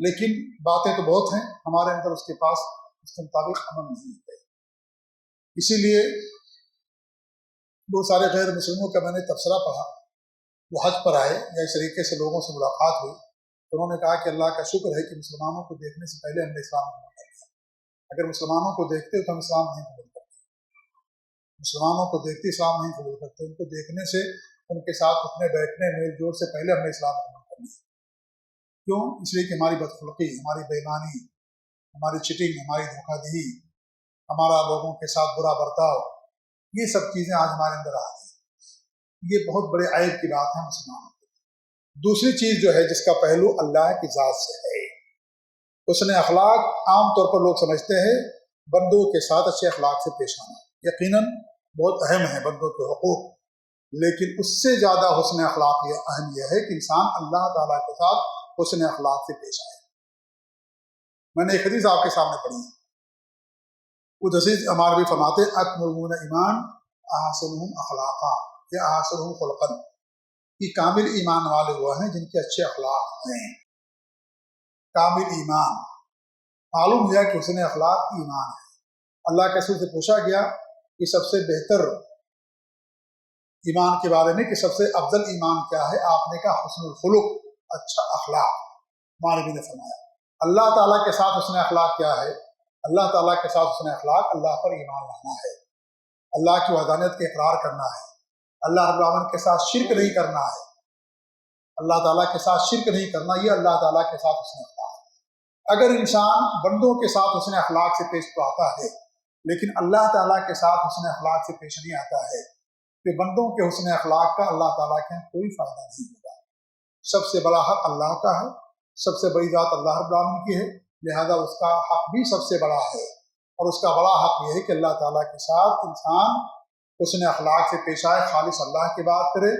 لیکن باتیں تو بہت ہیں، ہمارے اندر اس کے پاس اس کے مطابق عمل نہیں ہے۔ اسی لیے بہت سارے غیر مسلموں کا میں نے تبصرہ پڑھا، وہ حج پر آئے یا اس طریقے سے لوگوں سے ملاقات ہوئی، تو انہوں نے کہا کہ اللہ کا شکر ہے کہ مسلمانوں کو دیکھنے سے پہلے ہم نے اسلام قبول کر لیا، اگر مسلمانوں کو دیکھتے تو ہم اسلام نہیں قبول کرتے، مسلمانوں کو دیکھتے اسلام نہیں قبول کرتے، ان کو دیکھنے سے، ان کے ساتھ اٹھنے بیٹھنے میل جول سے پہلے ہم نے اسلام قبول کر لیا۔ کیوں؟ اس لیے کہ ہماری بدخلقی، ہماری بے ایمانی، ہماری چٹنگ، ہماری دھوکہ دہی، ہمارا لوگوں کے ساتھ برا برتاؤ، یہ سب چیزیں آج ہمارے اندر آ رہی ہیں، یہ بہت بڑے عیب کی بات ہے مسلمانوں کی۔ دوسری چیز جو ہے جس کا پہلو اللہ کی ذات سے ہے، حسن اخلاق عام طور پر لوگ سمجھتے ہیں بندوں کے ساتھ اچھے اخلاق سے پیش آنا، یقیناً بہت اہم ہے بندوں کے حقوق، لیکن اس سے زیادہ حسن اخلاق یہ اہم یہ ہے کہ انسان اللہ تعالیٰ کے ساتھ حسن اخلاق سے پیش آئے۔ میں نے ایک حدیث آپ کے سامنے پڑھی ہے، وہ حدیث ہمارے بھی فرماتے اکملون ایمان احسنہم اخلاقا یا احسنہم خلقا، یہ کامل ایمان والے وہ ہیں جن کے اچھے اخلاق ہیں۔ کامل ایمان معلوم ہوا کہ حسن اخلاق ایمان ہے۔ اللہ کے رسول سے پوچھا گیا کہ سب سے بہتر ایمان کے بارے میں کہ سب سے افضل ایمان کیا ہے، آپ نے کہا حسن الخلق، اچھا اخلاق۔ مولوی نے فرمایا اللہ تعالیٰ کے ساتھ حسن اخلاق کیا ہے؟ اللہ تعالیٰ کے ساتھ حسن اخلاق اللہ پر ایمان لانا ہے، اللہ کی وحدانیت کا اقرار کرنا ہے، اللہ رب العالمین کے ساتھ شرک نہیں کرنا ہے، اللہ تعالیٰ کے ساتھ شرک نہیں کرنا، یہ اللہ تعالیٰ کے ساتھ حسن اخلاق ہے۔ اگر انسان بندوں کے ساتھ حسن اخلاق سے پیش تو آتا ہے، لیکن اللہ تعالیٰ کے ساتھ حسن اخلاق سے پیش نہیں آتا ہے، کہ بندوں کے حسن اخلاق کا اللہ تعالیٰ کے کوئی فائدہ نہیں ہوگا۔ سب سے بڑا حق اللہ کا ہے، سب سے بڑی ذات اللہ رب العالمین کی ہے، لہذا اس کا حق بھی سب سے بڑا ہے، اور اس کا بڑا حق یہ ہے کہ اللہ تعالیٰ کے ساتھ انسان حسن اخلاق سے پیش آئے، خالص اللہ کی بات کرے،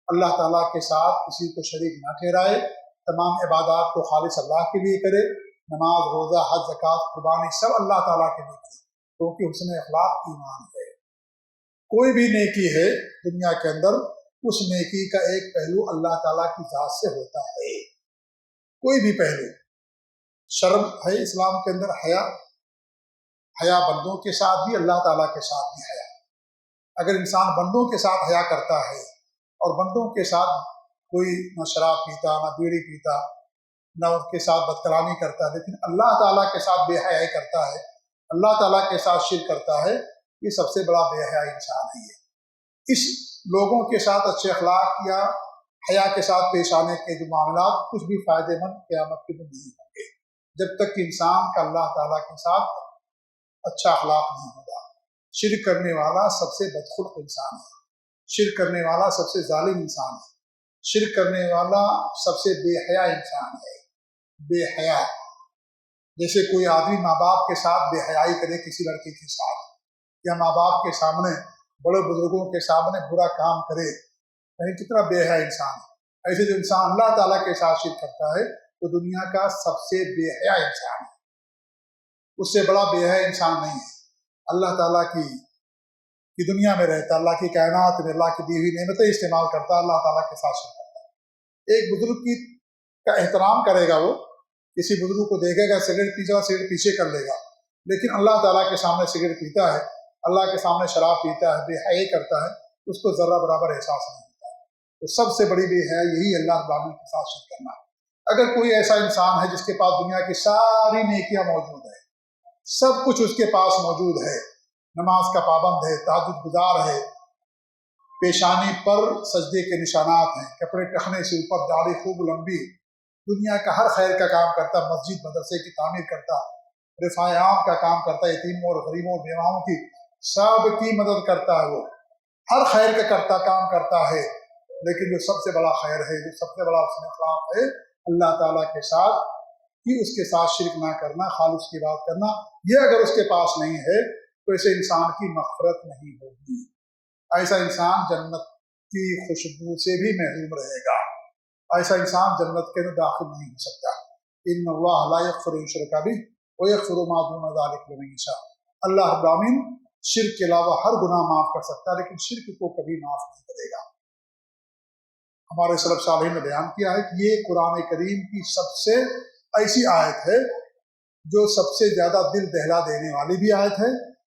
اللہ تعالیٰ کے ساتھ کسی کو شریک نہ ٹھہرائے، تمام عبادات کو خالص اللہ کے لیے کرے، نماز، روزہ، حج، زکوٰۃ، قربانی سب اللہ تعالیٰ کے لیے کرے، کیونکہ حسن اخلاق ایمان ہے۔ کوئی بھی نیکی ہے دنیا کے اندر، اس نیکی کا ایک پہلو اللہ تعالیٰ کی ذات سے ہوتا ہے، کوئی بھی پہلو۔ شرم ہے اسلام کے اندر، حیا بندوں کے ساتھ بھی، اللہ تعالیٰ کے ساتھ بھی حیا۔ اگر انسان بندوں کے ساتھ حیا کرتا ہے اور بندوں کے ساتھ کوئی نہ شراب پیتا، نہ بیڑی پیتا، نہ ان کے ساتھ بدکلامی کرتا ہے، لیکن اللہ تعالیٰ کے ساتھ بے حیائی کرتا ہے، اللہ تعالیٰ کے ساتھ شرک کرتا ہے، یہ سب سے بڑا بے حیا انسان ہے۔ اس لوگوں کے ساتھ اچھے اخلاق یا حیا کے ساتھ پیش آنے کے جو معاملات کچھ بھی فائدے مند قیامت کے دن نہیں ہوں گے، جب تک کہ انسان کا اللہ تعالیٰ کے ساتھ اچھا اخلاق نہیں ہوگا۔ شرک کرنے والا سب سے بدخلق انسان ہے، شرک کرنے والا سب سے ظالم انسان ہے، شرک کرنے والا سب سے بے حیا انسان ہے۔ بے حیا، جیسے کوئی آدمی ماں باپ کے ساتھ بے حیائی کرے کسی لڑکی کے ساتھ، یا ماں باپ کے سامنے، بڑے بزرگوں کے سامنے برا کام کرے، کہیں کتنا بے حیا انسان ہے۔ ایسے جو انسان اللہ تعالیٰ کے ساتھ شرک کرتا ہے وہ دنیا کا سب سے بے حیا انسان ہے، اس سے بڑا بے حیا انسان نہیں ہے۔ اللہ تعالیٰ کی دنیا میں رہتا، اللہ کی کائنات میں اللہ کی دی ہوئی نعمتیں استعمال کرتا، اللہ تعالیٰ کے ساتھ شرک کرتا ہے۔ ایک بزرگ کا احترام کرے گا، وہ کسی بزرگ کو دیکھے گا سگریٹ پیتا، سگریٹ پیچھے کر لے گا، لیکن اللہ تعالیٰ کے سامنے سگریٹ پیتا ہے، اللہ کے سامنے شراب پیتا ہے، بے حیائی کرتا ہے، اس کو ذرہ برابر احساس نہیں ہوتا ہے۔ تو سب سے بڑی بے حیائی یہی اللہ رب العالمین کے ساتھ شرک کرنا ہے۔ اگر کوئی ایسا انسان ہے جس کے پاس دنیا کی ساری نیکیاں موجود ہے، سب کچھ اس کے پاس موجود ہے، نماز کا پابند ہے، تہجد گزار ہے، پیشانی پر سجدے کے نشانات ہیں، کپڑے ٹخنے سے اوپر، داڑھی خوب لمبی، دنیا کا ہر خیر کا کام کرتا، مسجد مدرسے کی تعمیر کرتا، رفاع عام کا کام کرتا، یتیموں اور غریبوں بیواؤں کی سب کی مدد کرتا ہے، وہ ہر خیر کا کام کرتا ہے، لیکن جو سب سے بڑا خیر ہے، جو سب سے بڑا حسن اخلاق ہے، اللہ تعالیٰ کے ساتھ کہ اس کے ساتھ شرک نہ کرنا، خالص کی بات کرنا، یہ اگر اس کے پاس نہیں ہے تو ایسے انسان کی مغفرت نہیں ہوگی، ایسا انسان جنت کی خوشبو سے بھی محروم رہے گا، ایسا انسان جنت کے اندر داخل نہیں ہو سکتا۔ ان اللہ لا یغفر ان یشرک بہ ویغفر ما دون ذلک لمن یشاء، اللہ رب العالمین شرک کے علاوہ ہر گناہ معاف کر سکتا ہے، لیکن شرک کو کبھی معاف نہیں کرے گا۔ ہمارے سلف صالحین نے بیان کیا ہے کہ یہ قرآن کریم کی سب سے ایسی آیت ہے جو سب سے زیادہ دل دہلا دینے والی بھی آیت ہے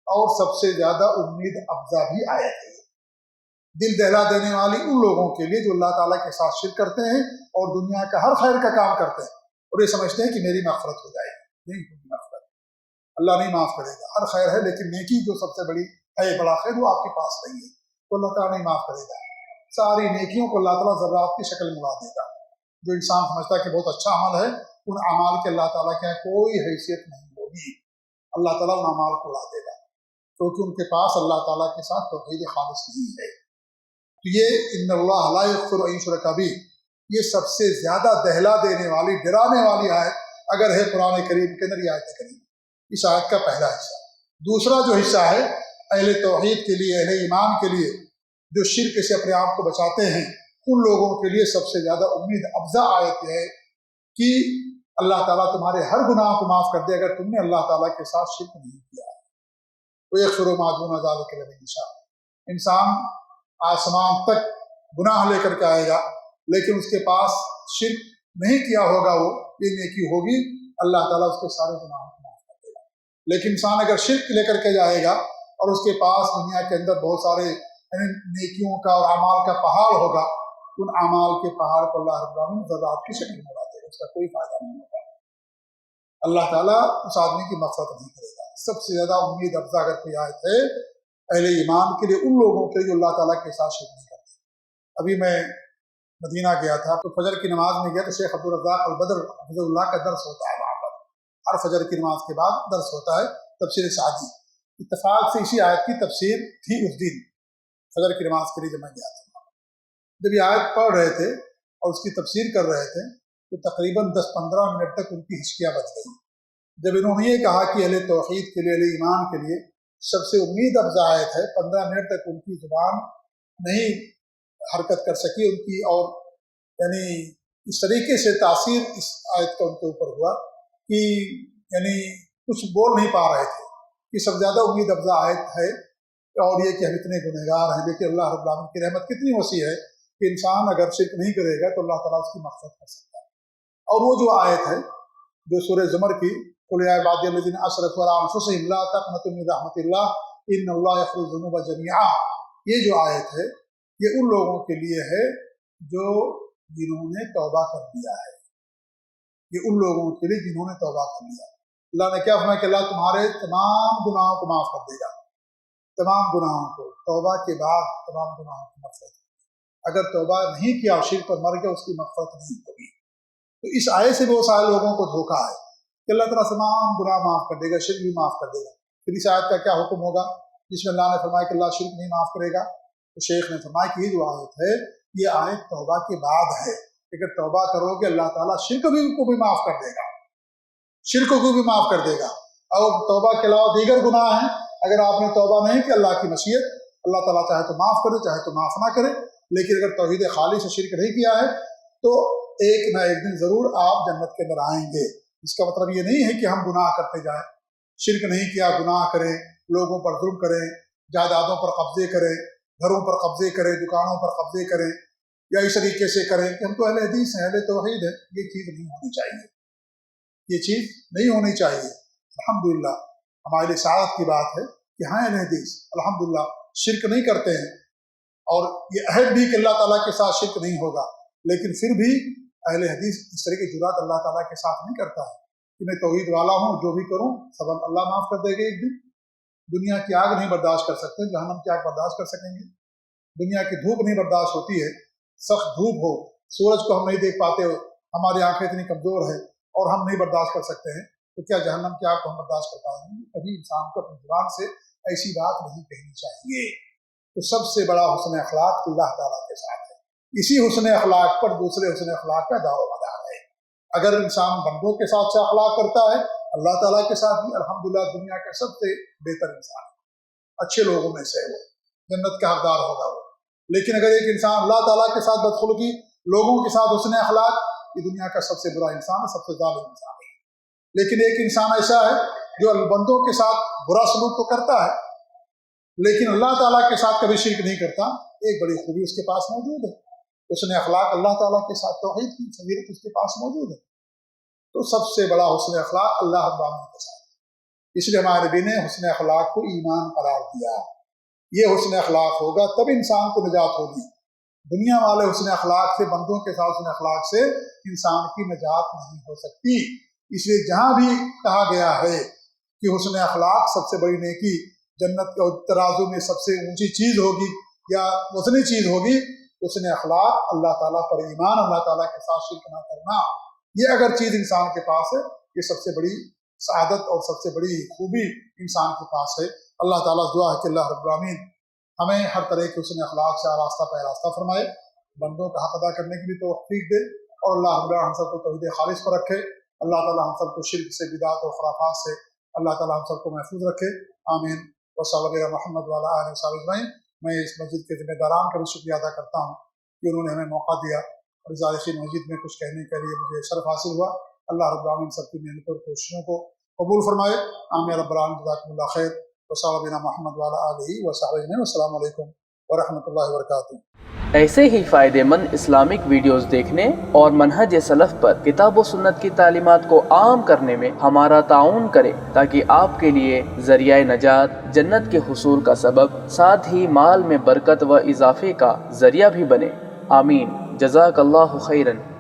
اور سب سے زیادہ امید افزا بھی آیت ہے۔ دل دہلا دینے والی ان لوگوں کے لیے جو اللہ تعالیٰ کے ساتھ شرک کرتے ہیں اور دنیا کا ہر خیر کا کام کرتے ہیں اور یہ سمجھتے ہیں کہ میری مغفرت ہو جائے گی۔ نہیں ہوگی مغفرت، اللہ نہیں معاف کرے گا۔ ہر خیر ہے لیکن نیکی جو سب سے بڑی ہے، بڑا خیر، وہ آپ کے پاس نہیں ہے تو اللہ تعالیٰ نہیں معاف کرے گا۔ ساری نیکیوں کو اللہ تعالیٰ ذرات کی شکل میں اڑا دے گا۔ جو انسان سمجھتا ہے کہ بہت اچھا عمل ہے، ان اعمال کے اللہ تعالیٰ کے کوئی حیثیت نہیں ہوگی، اللہ تعالیٰ ان اعمال کو اڑا دے گا کیونکہ ان کے پاس اللہ تعالیٰ کے ساتھ توحید خالص نہیں ہے۔ تو یہ ان اللہ لا یغفر ان یشرک بہ، یہ سب سے زیادہ دہلا دینے والی، ڈرانے والی آیت اگر ہے قرآن کریم کے اندر، یہ آیت کریم اس آیت کا پہلا حصہ۔ دوسرا جو حصہ ہے اہل توحید کے لیے، اہل ایمان کے لیے، جو شرک سے اپنے آپ کو بچاتے ہیں، ان لوگوں کے لیے سب سے زیادہ امید افزا آیت ہے کہ اللہ تعالیٰ تمہارے ہر گناہ کو معاف کر دے اگر تم نے اللہ تعالیٰ کے ساتھ شرک نہیں کیا ہے۔ وَيَغْفِرُ مَا دُونَ ذَلِكَ لِمَن يَشَاءُ، انسان آسمان تک گناہ لے کر کے آئے گا لیکن اس کے پاس شرک نہیں کیا ہوگا، وہ یہ نیکی ہوگی، اللہ تعالیٰ اس کے سارے گناہوں کو معاف کر دے گا۔ لیکن انسان اگر شرک لے کر کے جائے گا اور اس کے پاس دنیا کے اندر بہت سارے نیکیوں کا اور اعمال کا پہاڑ ہوگا، ان اعمال کے پہاڑ کو اللہ رب العالمین ذرات کی شکل میں اڑا دے گا، اس کا کوئی فائدہ نہیں ہوگا، اللہ تعالیٰ اس آدمی کی مغفرت نہیں کرے گا۔ سب سے زیادہ امید افزا اگر کوئی آیت ہے اہل ایمان کے لیے، ان لوگوں کے لیے جو اللہ تعالیٰ کے ساتھ شرک نہیں کرتے۔ ابھی میں مدینہ گیا تھا تو فجر کی نماز میں گیا تو شیخ عبدالرزاق البدر حفظہ اللہ کا درس ہوتا ہے وہاں پر، ہر فجر کی نماز کے بعد درس ہوتا ہے تفسیر سعدی۔ اتفاق سے اسی آیت کی تفسیر تھی اس دن فجر کی نماز کے لیے جب میں گیا تھا۔ جب یہ آیت پڑھ رہے تھے اور اس کی تفسیر کر رہے تھے تو تقریباً 10-15 منٹ تک ان کی ہچکیاں بچ گئی۔ جب انہوں نے یہ کہا کہ اہل توحید کے لیے، اہل ایمان کے لیے سب سے امید افزا آیت ہے، 15 منٹ تک ان کی زبان نہیں حرکت کر سکی ان کی، اور یعنی اس طریقے سے تاثیر اس آیت کا ان کے اوپر ہوا کہ یعنی کچھ بول نہیں پا رہے تھے کہ سب زیادہ امید افزا آیت ہے، اور یہ کہ ہم اتنے گنہگار ہیں لیکن اللہ رب العالمین کی رحمت کتنی وسیع ہے کہ انسان اگر شرک نہیں کرے گا تو اللہ تعالیٰ اس کی مغفرت کر سکتا ہے۔ اور وہ جو آیت ہے جو سورہ زمر کی قل یا عبادی الذین اسرفوا علی انفسہم لا تقنطوا من رحمۃ اللہ ان اللہ یغفر الذنوب جميعا، یہ جو آیت ہے یہ ان لوگوں کے لیے ہے جو جنہوں نے توبہ کر لیا ہے، یہ ان لوگوں کے لیے جنہوں نے توبہ کر لیا۔ اللہ نے کیا فرمایا کہ اللہ تمہارے تمام گناہوں کو معاف کر دے گا، تمام گناہوں کو، توبہ کے بعد تمام گناہوں کی مغفرت۔ اگر توبہ نہیں کیا اور شرک پر مر گیا اس کی مغفرت نہیں ہوگی۔ تو اس آیت سے بہت سارے لوگوں کو دھوکہ ہے کہ اللہ تعالیٰ تمام گناہ معاف کر دے گا، شرک بھی معاف کر دے گا۔ پھر اس آیت کا کیا حکم ہوگا جس میں اللہ نے فرمایا کہ اللہ شرک نہیں معاف کرے گا؟ تو شیخ نے فرمایا کہ یہ جو آیت ہے یہ آیت توبہ کے بعد ہے، اگر توبہ کرو گے اللہ تعالیٰ شرک کو بھی معاف کر دے گا، شرک کو بھی معاف کر دے گا۔ اور توبہ کے علاوہ دیگر گناہ ہیں، اگر آپ نے توبہ نہیں کی اللہ کی مشیت، اللہ تعالیٰ چاہے تو معاف کرے چاہے تو معاف نہ کرے، لیکن اگر توحید خالص سے شرک نہیں کیا ہے تو ایک نہ ایک دن ضرور آپ جنت کے اندر آئیں گے۔ اس کا مطلب یہ نہیں ہے کہ ہم گناہ کرتے جائیں، شرک نہیں کیا گناہ کریں، لوگوں پر ظلم کریں، جائیدادوں پر قبضے کریں، گھروں پر قبضے کریں، دکانوں پر قبضے کریں، یا اس طریقے سے کریں کہ ہم تو اہل حدیث ہیں، اہل توحید ہیں، یہ چیز نہیں ہونی چاہیے، یہ چیز نہیں ہونی چاہیے۔ الحمدللہ ہمارے لیے سعادت کی بات ہے کہ ہاں اہل حدیث الحمدللہ شرک نہیں کرتے ہیں، اور یہ عہد بھی کہ اللہ تعالیٰ کے ساتھ شرک نہیں ہوگا، لیکن پھر بھی اہل حدیث اس طرح کی جرات اللہ تعالیٰ کے ساتھ نہیں کرتا ہے کہ میں توحید والا ہوں، جو بھی کروں سب اللہ معاف کر دے گا ایک دن۔ دنیا کی آگ نہیں برداشت کر سکتے، جہنم کی آگ برداشت کر سکیں گے؟ دنیا کی دھوپ نہیں برداشت ہوتی ہے، سخت دھوپ ہو، سورج کو ہم نہیں دیکھ پاتے، ہماری آنکھیں اتنی کمزور ہیں اور ہم نہیں برداشت کر سکتے ہیں، تو کیا جہنم کی آگ کو ہم برداشت کر پائیں گے؟ کبھی انسان کو اپنی زبان سے ایسی بات نہیں کہنی چاہیے۔ تو سب سے بڑا حسن اخلاق اللہ تعالیٰ کے ساتھ ہے، اسی حسن اخلاق پر دوسرے حسن اخلاق کا دعو مدار ہے۔ اگر انسان بندوں کے ساتھ سے اخلاق کرتا ہے اللہ تعالیٰ کے ساتھ بھی الحمدللہ دنیا کا سب سے بہتر انسان ہے، اچھے لوگوں میں سے وہ جنت کا حقدار ہوگا وہ۔ لیکن اگر ایک انسان اللہ تعالیٰ کے ساتھ بدخلقی، لوگوں کے ساتھ حسن اخلاق، یہ دنیا کا سب سے برا انسان ہے، سب سے ظالم انسان ہے۔ لیکن ایک انسان ایسا ہے جو بندوں کے ساتھ برا سلوک تو کرتا ہے لیکن اللہ تعالیٰ کے ساتھ کبھی شرک نہیں کرتا، ایک بڑی خوبی اس کے پاس موجود ہے، حسن اخلاق اللہ تعالیٰ کے ساتھ توحید کی فضیلت اس کے پاس موجود ہے۔ تو سب سے بڑا حسن اخلاق اللہ رب العالمین کے ساتھ، اس لیے ہمارے نبی نے حسن اخلاق کو ایمان قرار دیا۔ یہ حسن اخلاق ہوگا تب انسان کو نجات ہوگی۔ دنیا والے حسن اخلاق سے، بندوں کے ساتھ حسن اخلاق سے انسان کی نجات نہیں ہو سکتی۔ اس لیے جہاں بھی کہا گیا ہے کہ حسن اخلاق سب سے بڑی نیکی، جنت کے ترازو میں سب سے اونچی چیز ہوگی یا وزنی چیز ہوگی، حسن اخلاق، اللہ تعالیٰ پر ایمان، اللہ تعالیٰ کے ساتھ شرک نہ کرنا، یہ اگر چیز انسان کے پاس ہے، یہ سب سے بڑی سعادت اور سب سے بڑی خوبی انسان کے پاس ہے۔ اللہ تعالیٰ سے دعا ہے کہ اللہ رب العالمین ہمیں ہر طرح کے حسن اخلاق سے آراستہ پہ راستہ فرمائے، بندوں کا حق ادا کرنے کی بھی توفیق دے، اور اللہ رب العالمین ہم سب کو توحید خالص پر رکھے۔ اللہ تعالیٰ ہم سب کو شرک سے، بدعات اور خرافات سے اللہ تعالیٰ ہم سب کو محفوظ رکھے، آمین۔ وصلی اللہ علی محمد وعلی آلہ وصحبہ اجمعین۔ میں اس مسجد کے ذمہ داران کا بھی شکریہ ادا کرتا ہوں کہ انہوں نے ہمیں موقع دیا اور ذائقین مسجد میں کچھ کہنے کے لیے مجھے شرف حاصل ہوا۔ اللہ رب العالمین سب کی محنتوں اور کوششوں کو قبول فرمائے، آمین رب العالمین۔ جزاکم اللہ خیر۔ وصلی اللہ محمد وعلی آلہ وصحبہ اجمعین۔ السلام علیکم ورحمۃ اللہ وبرکاتہ۔ ایسے ہی فائدہ مند اسلامک ویڈیوز دیکھنے اور منہج سلف پر کتاب و سنت کی تعلیمات کو عام کرنے میں ہمارا تعاون کریں، تاکہ آپ کے لیے ذریعہ نجات، جنت کے حصول کا سبب، ساتھ ہی مال میں برکت و اضافے کا ذریعہ بھی بنے، آمین۔ جزاک اللہ خیرن۔